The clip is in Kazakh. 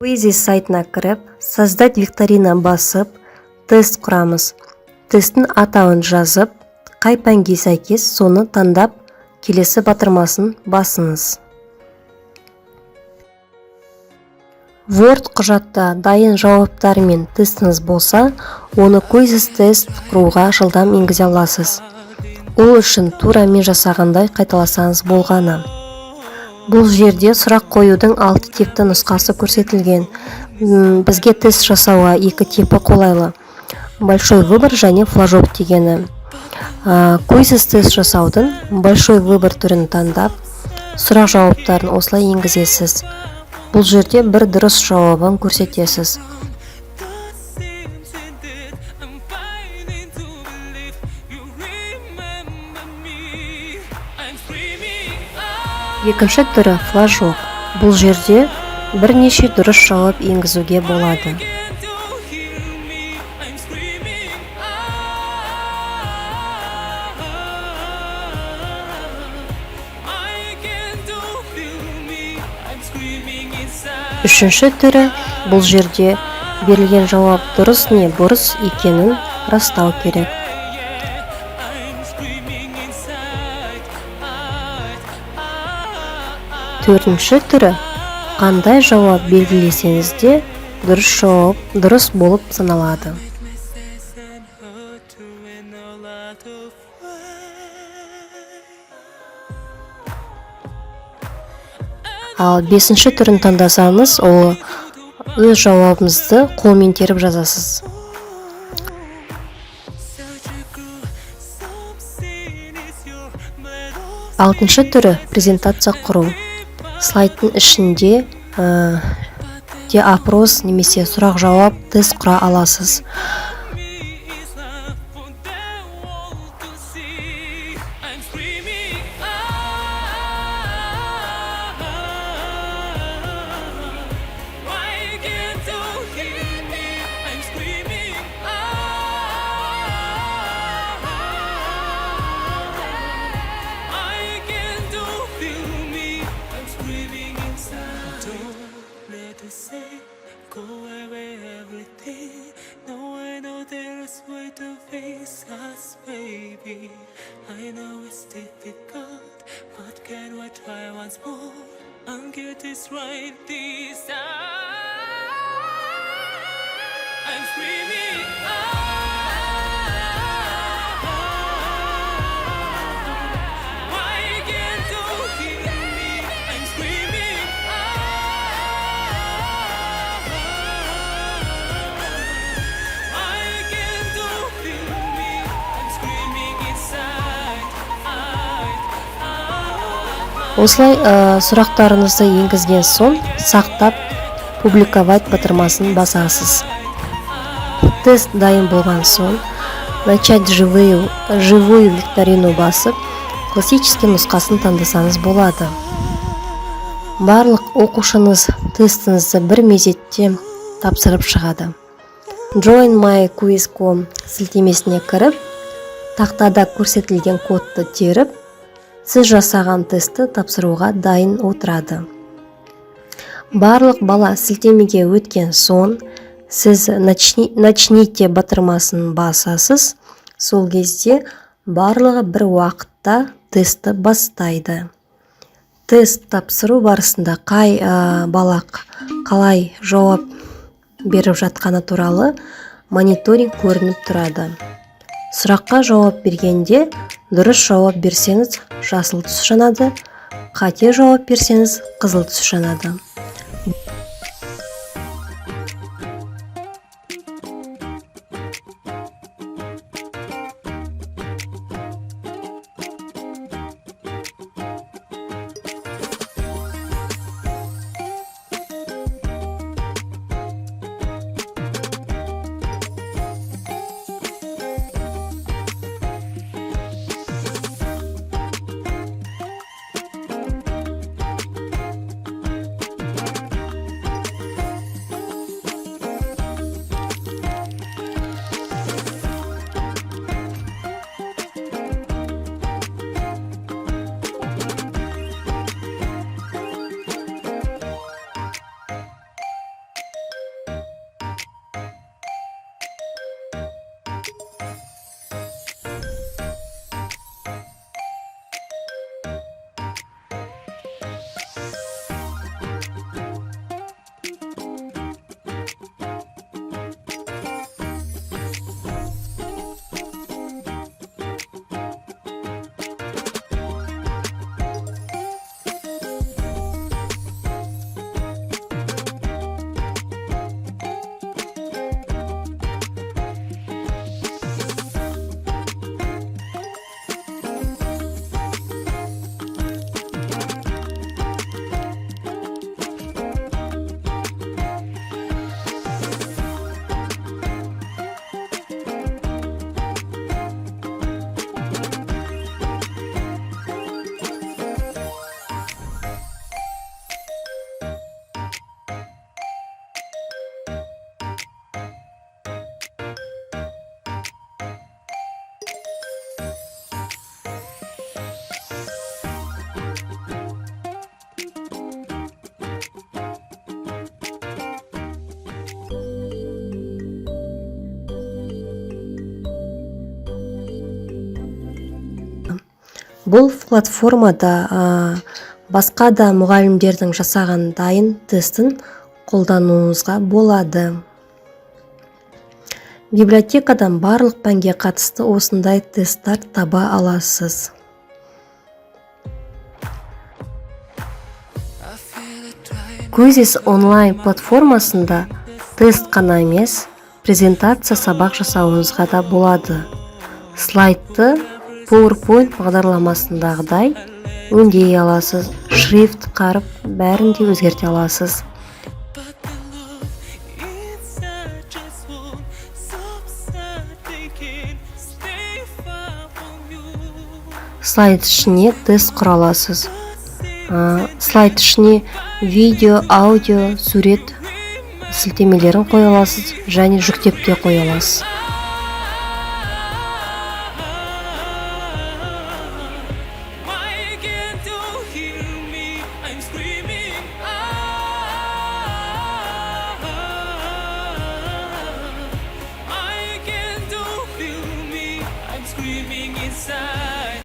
Quizy сайтына кіріп, создать викторина басып, тест құрамыз. Тесттің атауын жазып, қай пәнге сәйкес соны таңдап, келесі батырмасын басыңыз. Word құжатта дайын жауаптар мен тестіңіз болса, оны Quizy тест құруға жылдам енгізе аласыз. Ол үшін тура мен жасағандай қайталасаңыз болғаны. Бұл жерде сұрақ қоюдың 6 типті нұсқасы көрсетілген. Бізге тест жасауға 2 типі қолайлы. Большой выбор және флажок дегені. Quizy тест жасаудың большой выбор түрін таңдап, сұрақ жауаптарын осылай енгізесіз. Бұл жерде бір дұрыс жауабын көрсетесіз. Екінші түрі флажок. Бұл жерде бірнеше дұрыс жауап енгізуге болады. Үшінші түрі, бұл жерде берілген жауап дұрыс не бұрыс екенін растау керек. Төртінші түрі, қандай жауап белгілесеңіз де дұрыс жауап дұрыс болып саналады. Ал бесінші түрін таңдасаңыз, ол өз жауабыңызды қолмен теріп жазасыз. Алтыншы түрі презентация құру. Слайдтың ішінде опрос немесе сұрақ жауап тест құра аласыз. Go away everything. No, I know there's way to face us, baby. I know it's difficult, but can we try once more and get this right this time? I'm screaming out. Осылай сұрақтарыңызды енгізген соң, сақтап, публиковать батырмасын басасыз. Тест дайын болған соң, начать живую викторину басып, классический нұсқасын таңдасаңыз болады. Барлық оқушыңыз тестіңізді бір мезетте тапсырып шығады. Join my quiz.com сілтемесіне кіріп, тақтада көрсетілген кодты теріп, сіз жасаған тестті тапсыруға дайын отырады. Барлық бала сілтемеге өткен соң, сіз начните батырмасын басасыз, сол кезде барлығы бір уақытта тестті бастайды. Тест тапсыру барысында қай бала қалай жауап беріп жатқаны туралы мониторинг көрініп тұрады. Сұраққа жауап бергенде дұрыс жауап берсеңіз жасыл түс жанады, қате жауап берсеңіз қызыл түс жанады. Бұл платформада басқа да мұғалімдердің жасаған дайын тестін қолдануыңызға болады. Библиотекадан барлық пәнге қатысты осындай тесттер таба аласыз. Quizizz онлайн платформасында тест қана емес, презентация сабақ жасауыңызға да болады. Слайдты PowerPoint бағдарламасындағыдай өңдей аласыз, шрифт қарып, бәрін де өзгерте аласыз. Слайд ішіне тест құра аласыз. Слайд ішіне видео, аудио, сурет сілтемелерін қоя аласыз және жүктеп те қоя аласыз.